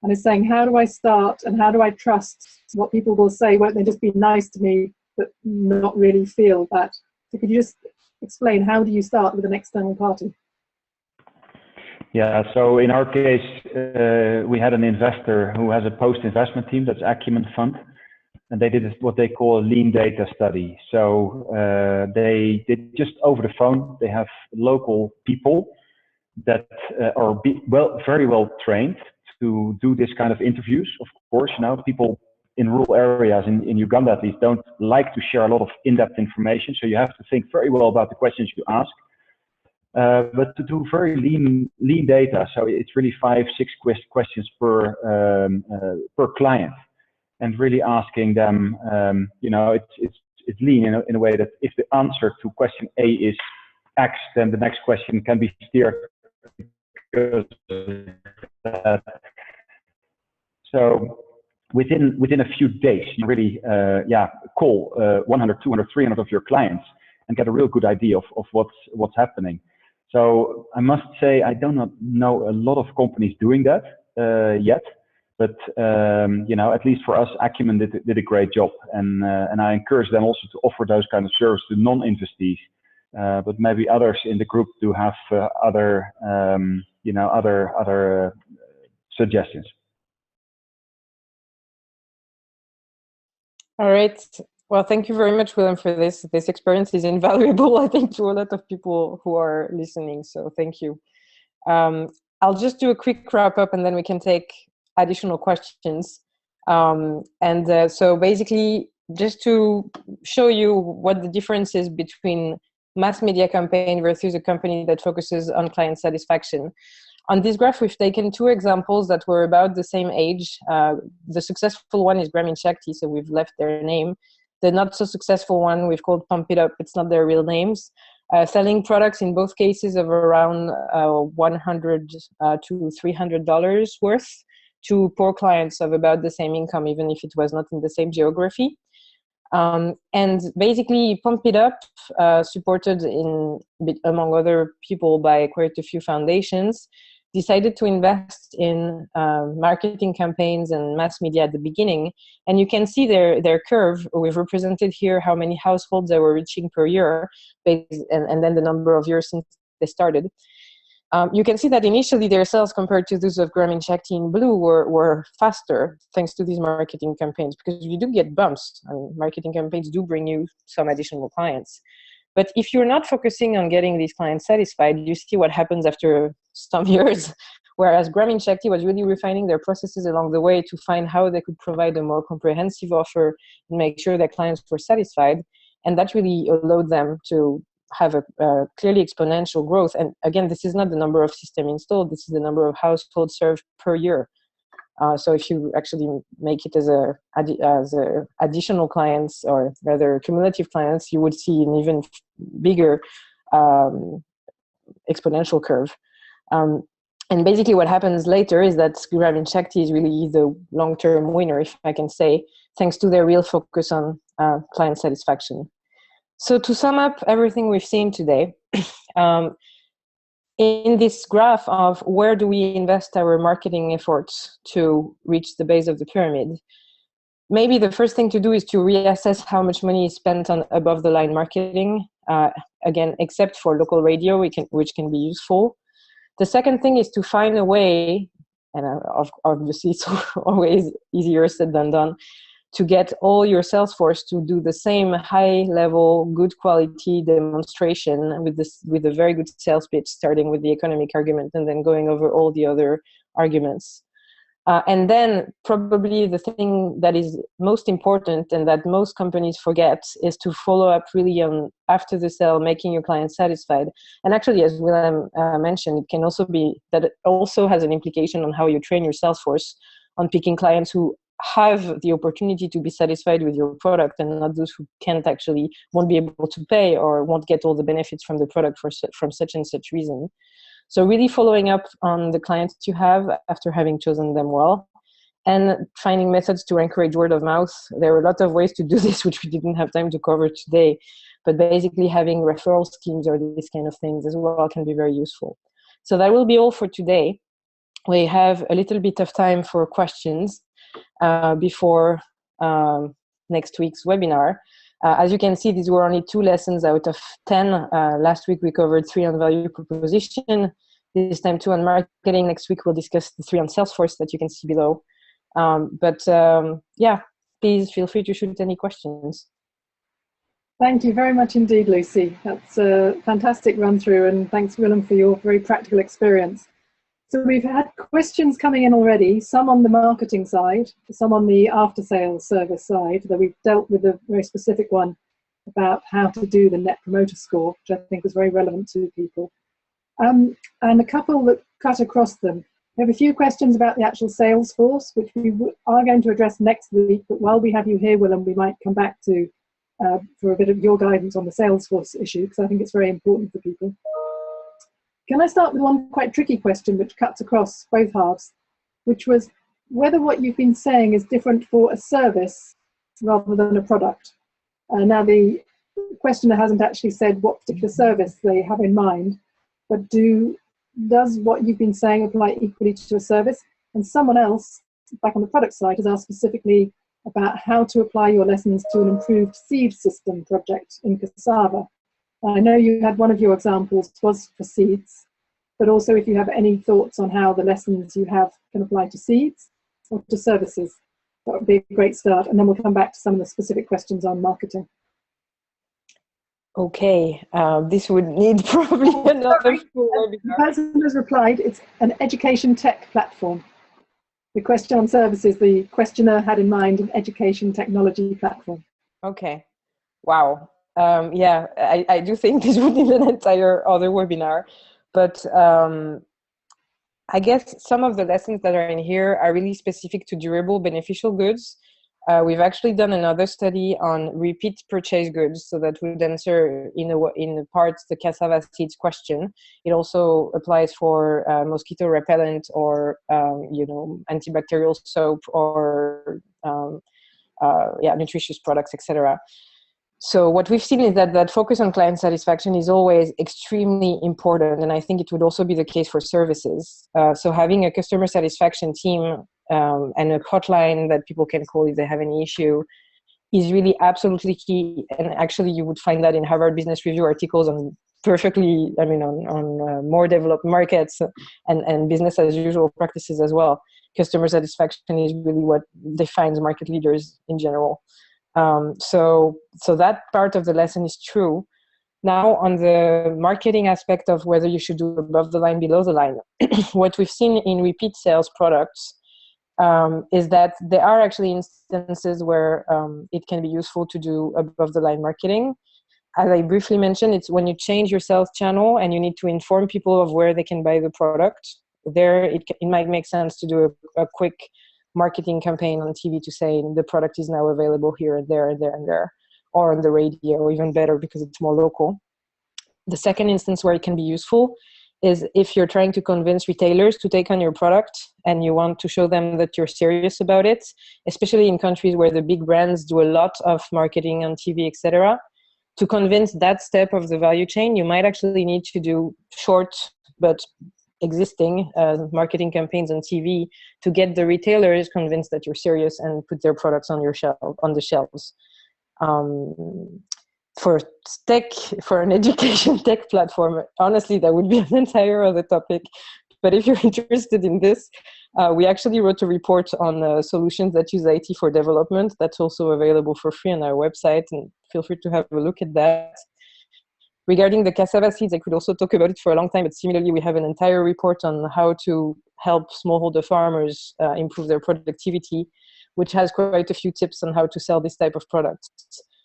[SPEAKER 1] and is saying, how do I start and how do I trust what people will say? Won't they just be nice to me but not really feel that? So could you just explain, how do you start with an external party?
[SPEAKER 2] Yeah, so in our case, we had an investor who has a post-investment team, that's Acumen Fund, and they did what they call a lean data study. So they did just over the phone, they have local people that are very well trained to do this kind of interviews. Of course, you know, people in rural areas, in Uganda at least, don't like to share a lot of in-depth information, so you have to think very well about the questions you ask. But to do very lean data, so it's really 5-6 questions per client, and really asking them, you know, it's lean in a way that if the answer to question A is X, then the next question can be steered. So within a few days, you really call 100, 200, 300 of your clients and get a real good idea of what's happening. So I must say, I do not know a lot of companies doing that yet, but you know, at least for us, Acumen did a great job, and I encourage them also to offer those kind of services to non-investees. But maybe others in the group do have other suggestions.
[SPEAKER 3] All right. Well, thank you very much, Willem, for this. This experience is invaluable, I think, to a lot of people who are listening. So thank you. I'll just do a quick wrap up, and then we can take additional questions. So basically, just to show you what the difference is between mass media campaign versus a company that focuses on client satisfaction. On this graph, we've taken two examples that were about the same age. The successful one is Grameen Shakti, so we've left their name. The not so successful one we've called Pump It Up. It's not their real names. Selling products in both cases of around $100 to $300 worth to poor clients of about the same income, even if it was not in the same geography. And basically, Pump It Up, supported among other people by quite a few foundations, decided to invest in marketing campaigns and mass media at the beginning. And you can see their curve. We've represented here how many households they were reaching per year, and then the number of years since they started. You can see that initially their sales compared to those of Grameen Shakti in blue were faster thanks to these marketing campaigns, because you do get bumps. I mean, marketing campaigns do bring you some additional clients. But if you're not focusing on getting these clients satisfied, you see what happens after some years. Whereas Grameen Shakti was really refining their processes along the way to find how they could provide a more comprehensive offer and make sure that clients were satisfied. And that really allowed them to have a clearly exponential growth. And again, this is not the number of systems installed, this is the number of households served per year. So if you actually make it as additional clients, or rather cumulative clients, you would see an even bigger exponential curve. And basically what happens later is that Grameen Shakti is really the long-term winner, if I can say, thanks to their real focus on client satisfaction. So to sum up everything we've seen today, in this graph of where do we invest our marketing efforts to reach the base of the pyramid, maybe the first thing to do is to reassess how much money is spent on above the line marketing, again, except for local radio, which can be useful. The second thing is to find a way, and obviously it's always easier said than done, to get all your sales force to do the same high level, good quality demonstration with a very good sales pitch, starting with the economic argument and then going over all the other arguments. And then probably the thing that is most important and that most companies forget is to follow up really on after the sale, making your clients satisfied. And actually, as Willem mentioned, it can also be that it also has an implication on how you train your sales force on picking clients who have the opportunity to be satisfied with your product, and not those who won't be able to pay or won't get all the benefits from the product from such and such reason. So really following up on the clients you have after having chosen them well, and finding methods to encourage word of mouth. There are a lot of ways to do this, which we didn't have time to cover today, but basically having referral schemes or these kind of things as well can be very useful. So that will be all for today. We have a little bit of time for questions before next week's webinar. As you can see, these were only 2 lessons out of 10. Last week we covered 3 on value proposition. This time 2 on marketing. Next week we'll discuss the 3 on Salesforce that you can see below. Yeah, please feel free to shoot any questions.
[SPEAKER 1] Thank you very much indeed, Lucy. That's a fantastic run through, and thanks, Willem, for your very practical experience. So we've had questions coming in already, some on the marketing side, some on the after-sales service side, that we've dealt with a very specific one about how to do the Net Promoter Score, which I think was very relevant to people. And a couple that cut across them. We have a few questions about the actual Salesforce, which we are going to address next week, but while we have you here, Willem, we might come back to for a bit of your guidance on the Salesforce issue, because I think it's very important for people. Can I start with one quite tricky question which cuts across both halves, which was whether what you've been saying is different for a service rather than a product. Now, the questioner hasn't actually said what particular service they have in mind, but does what you've been saying apply equally to a service? And someone else, back on the product side, has asked specifically about how to apply your lessons to an improved seed system project in Cassava. I know you had one of your examples was for seeds, but also if you have any thoughts on how the lessons you have can apply to seeds or to services, that would be a great start. And then we'll come back to some of the specific questions on marketing.
[SPEAKER 3] Okay, this would need probably another full webinar.
[SPEAKER 1] The person has replied, it's an education tech platform. The question on services, the questioner had in mind an education technology platform.
[SPEAKER 3] Okay, wow. Yeah, I do think this would need an entire other webinar, but I guess some of the lessons that are in here are really specific to durable beneficial goods. We've actually done another study on repeat purchase goods, so that would answer in part the cassava seeds question. It also applies for mosquito repellent or antibacterial soap or nutritious products, etc. So what we've seen is that focus on client satisfaction is always extremely important, and I think it would also be the case for services. So having a customer satisfaction team and a hotline that people can call if they have any issue is really absolutely key. And actually, you would find that in Harvard Business Review articles on more developed markets and business as usual practices as well. Customer satisfaction is really what defines market leaders in general. So that part of the lesson is true. Now, on the marketing aspect of whether you should do above the line, below the line, what we've seen in repeat sales products is that there are actually instances where it can be useful to do above the line marketing. As I briefly mentioned, it's when you change your sales channel and you need to inform people of where they can buy the product. There, it might make sense to do a quick marketing campaign on TV to say the product is now available here and there and there and there, or on the radio, or even better because it's more local. The second instance where it can be useful is if you're trying to convince retailers to take on your product and you want to show them that you're serious about it, especially in countries where the big brands do a lot of marketing on TV, etc. To convince that step of the value chain, you might actually need to do short but existing marketing campaigns on TV to get the retailers convinced that you're serious and put their products on the shelves. For an education tech platform, honestly, that would be an entire other topic. But if you're interested in this, we actually wrote a report on solutions that use IT for development. That's also available for free on our website, and feel free to have a look at that. Regarding the cassava seeds, I could also talk about it for a long time, but similarly, we have an entire report on how to help smallholder farmers improve their productivity, which has quite a few tips on how to sell this type of products.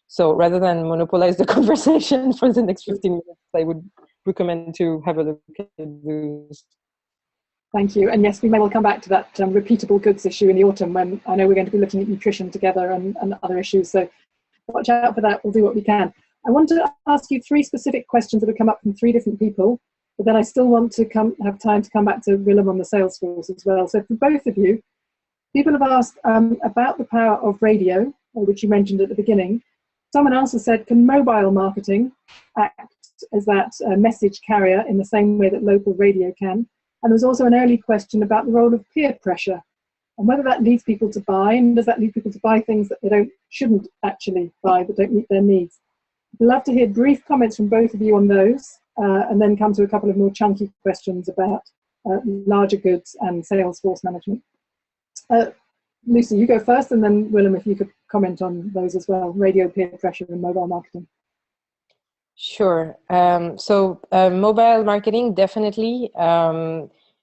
[SPEAKER 3] So rather than monopolize the conversation for the next 15 minutes, I would recommend to have a look at those.
[SPEAKER 1] Thank you. And yes, we may well come back to that repeatable goods issue in the autumn, when I know we're going to be looking at nutrition together and other issues. So watch out for that. We'll do what we can. I want to ask you 3 specific questions that have come up from 3 different people, but then I still want to have time to come back to Willem on the sales force as well. So for both of you, people have asked about the power of radio, which you mentioned at the beginning. Someone else has said, can mobile marketing act as that message carrier in the same way that local radio can? And there was also an early question about the role of peer pressure and whether that leads people to buy, and does that lead people to buy things that they shouldn't actually buy, that don't meet their needs? I'd love to hear brief comments from both of you on those, and then come to a couple of more chunky questions about larger goods and sales force management. Lucy, you go first, and then Willem, if you could comment on those as well, radio, peer pressure, and mobile marketing.
[SPEAKER 3] Sure. So mobile marketing, definitely,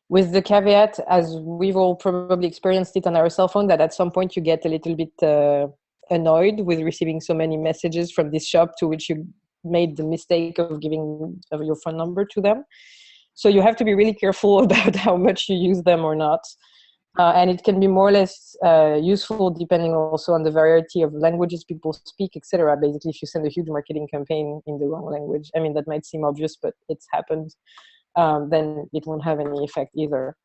[SPEAKER 3] with the caveat, as we've all probably experienced it on our cell phone, that at some point you get a little bit annoyed with receiving so many messages from this shop to which you made the mistake of giving your phone number to them. So you have to be really careful about how much you use them or not. And it can be more or less useful depending also on the variety of languages people speak, etc. Basically, if you send a huge marketing campaign in the wrong language, I mean, that might seem obvious, but it's happened, then it won't have any effect either.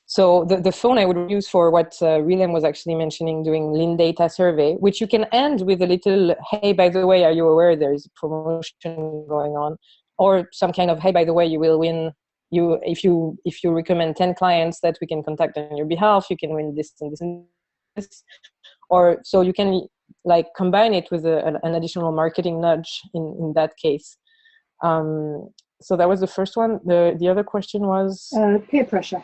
[SPEAKER 3] So the phone I would use for what Willem was actually mentioning, doing lean data survey, which you can end with a little, hey, by the way, are you aware there's a promotion going on? Or some kind of, hey, by the way, you will win. If you recommend 10 clients that we can contact on your behalf, you can win this and this and this. Or so you can like combine it with an additional marketing nudge in that case. So that was the first one. The other question was?
[SPEAKER 1] Peer pressure.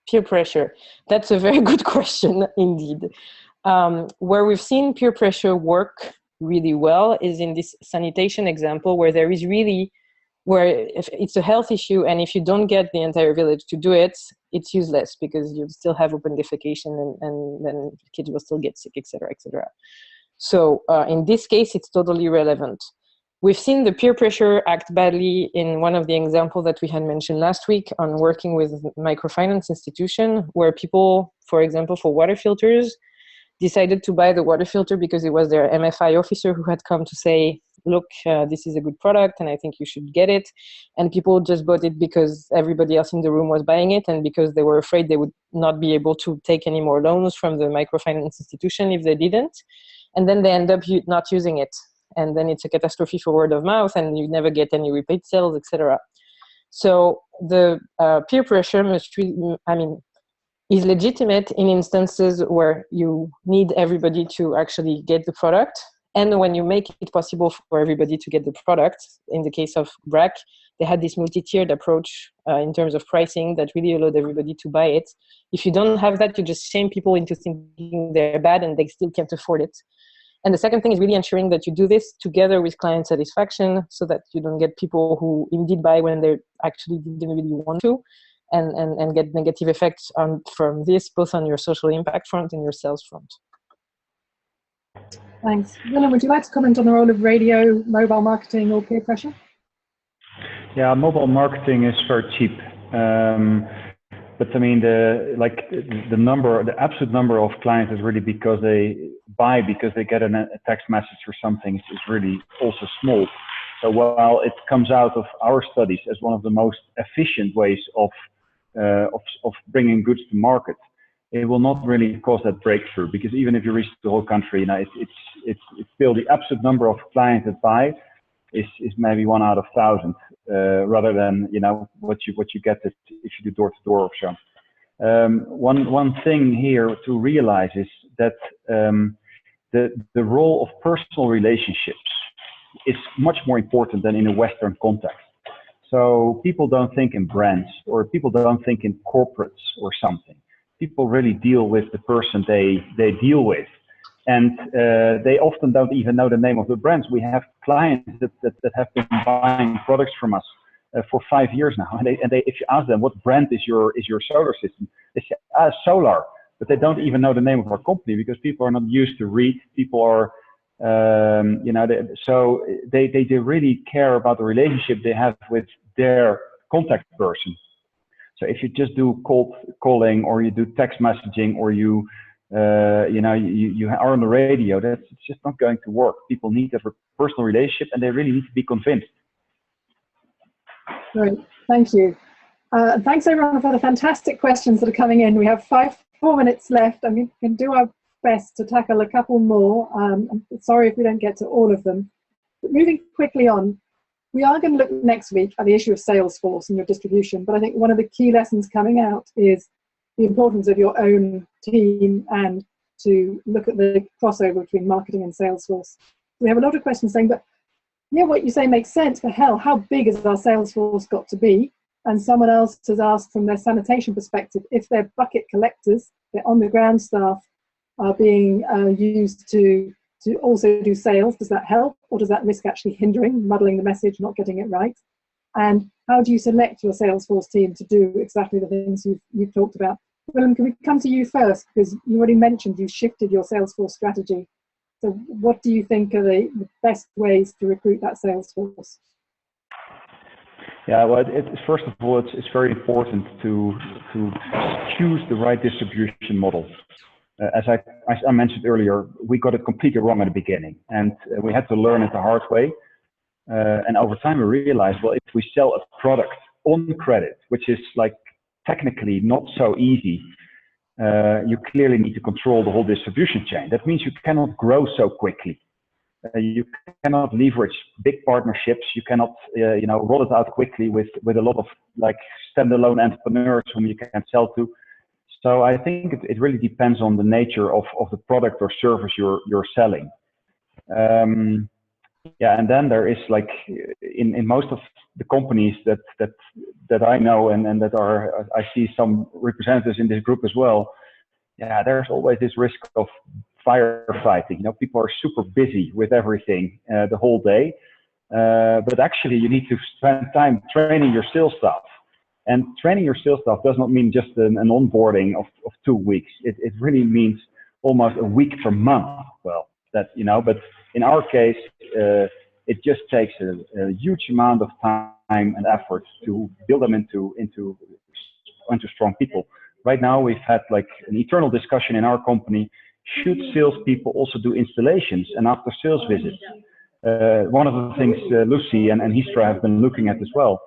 [SPEAKER 3] Peer pressure. That's a very good question indeed. Where we've seen peer pressure work really well is in this sanitation example, where there is really, where if it's a health issue, and if you don't get the entire village to do it, it's useless because you still have open defecation and then kids will still get sick, etc., etc. So in this case, it's totally relevant. We've seen the peer pressure act badly in one of the examples that we had mentioned last week on working with microfinance institution, where people, for example, for water filters, decided to buy the water filter because it was their MFI officer who had come to say, look, this is a good product and I think you should get it. And people just bought it because everybody else in the room was buying it, and because they were afraid they would not be able to take any more loans from the microfinance institution if they didn't. And then they end up not using it. And then it's a catastrophe for word of mouth, and you never get any repeat sales, etc. So the peer pressure is legitimate in instances where you need everybody to actually get the product. And when you make it possible for everybody to get the product, in the case of BRAC, they had this multi-tiered approach in terms of pricing that really allowed everybody to buy it. If you don't have that, you just shame people into thinking they're bad and they still can't afford it. And the second thing is really ensuring that you do this together with client satisfaction, so that you don't get people who indeed buy when they actually didn't really want to, and get negative effects from this, both on your social impact front and your sales front.
[SPEAKER 1] Thanks. Willem, would you like to comment on the role of radio, mobile marketing, or peer pressure?
[SPEAKER 2] Yeah, mobile marketing is very cheap. But I mean, the absolute number of clients is really because they buy because they get a text message or something is really also small. So while it comes out of our studies as one of the most efficient ways of bringing goods to market, it will not really cause that breakthrough, because even if you reach the whole country, you know, it's still the absolute number of clients that buy is maybe 1 out of 1,000, rather than, you know, what you get if you do door to door or so. One thing here to realize is that the role of personal relationships is much more important than in a Western context. So people don't think in brands, or people don't think in corporates or something. People really deal with the person they deal with. And they often don't even know the name of the brands. We have clients that have been buying products from us for 5 years now. And if you ask them, what brand is your solar system? They say, Solar. But they don't even know the name of our company, because people are not used to read. People are, so they really care about the relationship they have with their contact person. So if you just do cold calling or you do text messaging or you are on the radio, it's just not going to work. People need that personal relationship, and they really need to be convinced.
[SPEAKER 1] Great, thank you. Thanks everyone for the fantastic questions that are coming in. We have 4 minutes left. We can do our best to tackle a couple more. I'm sorry if we don't get to all of them. But moving quickly on, we are going to look next week at the issue of Salesforce and your distribution, but I think one of the key lessons coming out is the importance of your own team and to look at the crossover between marketing and Salesforce. We have a lot of questions saying, but yeah, what you say makes sense, but hell, how big has our Salesforce got to be? And someone else has asked from their sanitation perspective, if their bucket collectors, their on-the-ground staff, are being used to also do sales, does that help? Or does that risk actually hindering, muddling the message, not getting it right? And how do you select your Salesforce team to do exactly the things you've talked about? Willem, can we come to you first? Because you already mentioned you shifted your Salesforce strategy. So what do you think are the best ways to recruit that Salesforce?
[SPEAKER 2] Yeah, well, first of all, it's very important to choose the right distribution model. As I mentioned earlier, we got it completely wrong at the beginning, and we had to learn it the hard way. And over time, we realized, well, if we sell a product on credit, which is like technically not so easy, you clearly need to control the whole distribution chain. That means you cannot grow so quickly. You cannot leverage big partnerships. You cannot, roll it out quickly with a lot of like standalone entrepreneurs whom you can sell to. So I think it really depends on the nature of the product or service you're selling. Yeah, and then there is like in most of the companies that I know and that I see some representatives in this group as well. Yeah, there's always this risk of firefighting. People are super busy with everything the whole day, but actually you need to spend time training your sales staff. And training your sales staff does not mean just an onboarding of 2 weeks. It really means almost a week per month. Well, but in our case, it just takes a huge amount of time and effort to build them into strong people. Right now, we've had like an eternal discussion in our company. Should salespeople also do installations and after sales visits? One of the things Lucy and Histra have been looking at as well.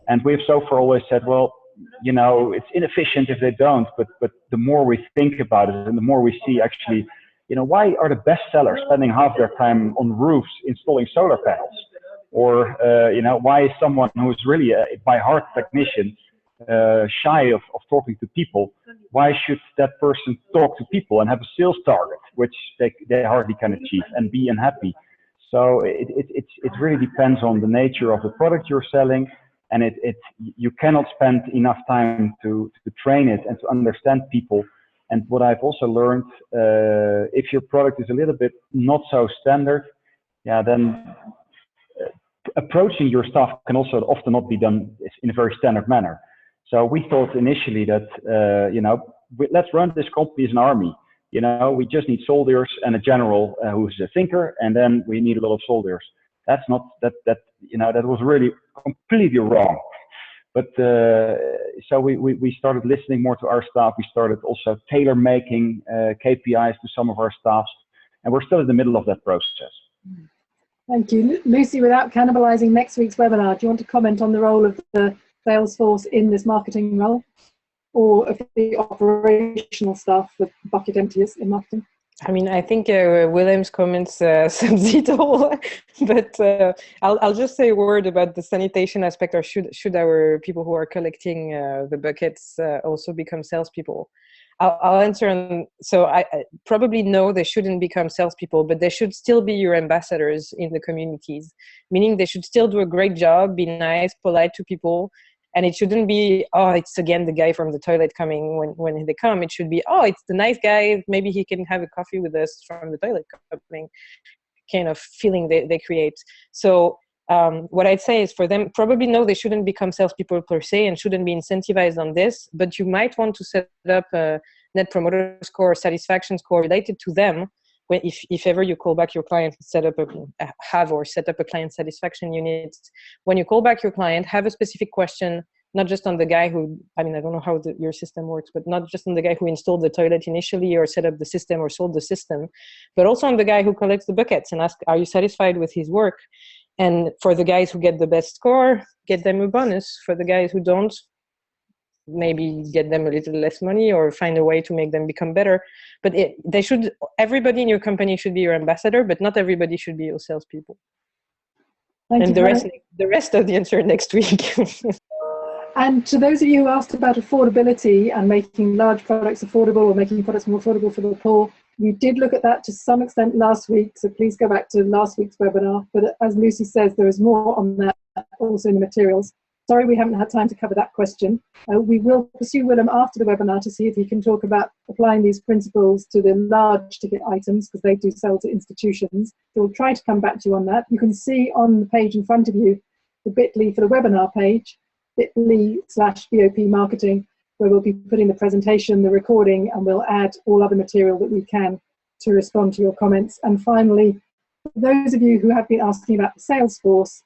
[SPEAKER 2] And we've so far always said, well, it's inefficient if they don't, but the more we think about it and the more we see actually, why are the best sellers spending half their time on roofs installing solar panels? Or, why is someone who is really a by heart technician shy of talking to people? Why should that person talk to people and have a sales target, which they hardly can achieve, and be unhappy? So it really depends on the nature of the product you're selling. And you cannot spend enough time to train it and to understand people. And what I've also learned, if your product is a little bit not so standard, then approaching your staff can also often not be done in a very standard manner. So we thought initially that, let's run this company as an army. We just need soldiers and a general who's a thinker, and then we need a lot of soldiers. That's not that was really completely wrong. But so we started listening more to our staff. We started also tailor making KPIs to some of our staffs, and we're still in the middle of that process.
[SPEAKER 1] Thank you, Lucy. Without cannibalizing next week's webinar, do you want to comment on the role of the Salesforce in this marketing role, or of the operational staff, the bucket emptiers in marketing?
[SPEAKER 3] I think Willem's comments sums it all, but I'll just say a word about the sanitation aspect, or should our people who are collecting the buckets also become salespeople? I'll answer so I probably no, they shouldn't become salespeople, but they should still be your ambassadors in the communities, meaning they should still do a great job, be nice, polite to people. And it shouldn't be, oh, it's again the guy from the toilet coming when they come. It should be, oh, it's the nice guy. Maybe he can have a coffee with us from the toilet coming, kind of feeling they create. So what I'd say is for them, probably no, they shouldn't become salespeople per se and shouldn't be incentivized on this. But you might want to set up a net promoter score, satisfaction score related to them. If ever you call back your client, set up a client satisfaction unit. When you call back your client, have a specific question not just on the guy who, I mean, I don't know how your system works, but not just on the guy who installed the toilet initially or set up the system or sold the system, but also on the guy who collects the buckets and ask, are you satisfied with his work? And for the guys who get the best score, get them a bonus. For the guys who don't, maybe get them a little less money or find a way to make them become better. But everybody in your company should be your ambassador, but not everybody should be your salespeople. And the rest of the answer next week.
[SPEAKER 1] And to those of you who asked about affordability and making large products affordable or making products more affordable for the poor, we did look at that to some extent last week, so please go back to last week's webinar. But as Lucy says, there is more on that also in the materials. Sorry we haven't had time to cover that question. We will pursue Willem after the webinar to see if he can talk about applying these principles to the large ticket items, because they do sell to institutions. So we'll try to come back to you on that. You can see on the page in front of you the bit.ly for the webinar page, bit.ly/BOP marketing, where we'll be putting the presentation, the recording, and we'll add all other material that we can to respond to your comments. And finally, those of you who have been asking about the sales force,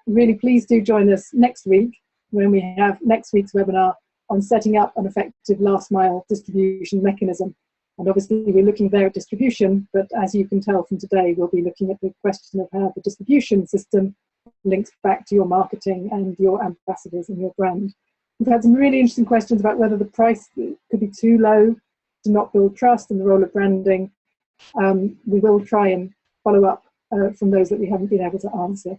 [SPEAKER 1] really please do join us next week when we have next week's webinar on setting up an effective last mile distribution mechanism. And obviously we're looking there at distribution, but as you can tell from today, we'll be looking at the question of how the distribution system links back to your marketing and your ambassadors and your brand. We've had some really interesting questions about whether the price could be too low to not build trust and the role of branding. We will try and follow up from those that we haven't been able to answer.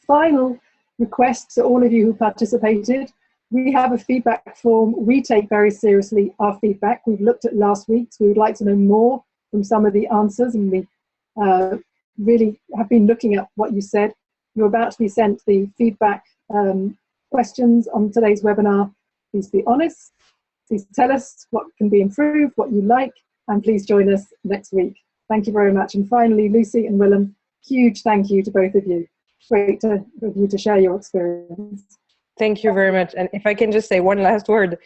[SPEAKER 1] Final request to all of you who participated. We have a feedback form. We take very seriously our feedback. We've looked at last week's. We would like to know more from some of the answers, and we really have been looking at what you said. You're about to be sent the feedback questions on today's webinar. Please be honest. Please tell us what can be improved, what you like, and please join us next week. Thank you very much. And finally, Lucy and Willem, huge thank you to both of you. Great of you to share your experience.
[SPEAKER 3] Thank you very much. And if I can just say one last word,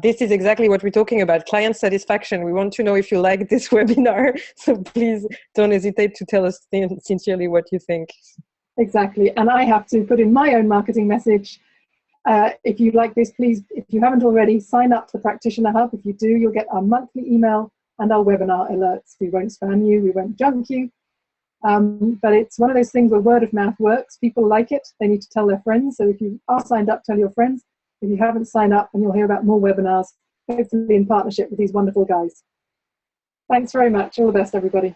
[SPEAKER 3] this is exactly what we're talking about, client satisfaction. We want to know if you like this webinar, so please don't hesitate to tell us sincerely what you think.
[SPEAKER 1] Exactly. And I have to put in my own marketing message. If you like this, please, if you haven't already, sign up to the Practitioner Hub. If you do, you'll get our monthly email and our webinar alerts. We won't spam you, we won't junk you. But it's one of those things where word of mouth works. People like it, they need to tell their friends. So if you are signed up, tell your friends. If you haven't signed up, and you'll hear about more webinars, hopefully in partnership with these wonderful guys. Thanks very much. All the best, everybody.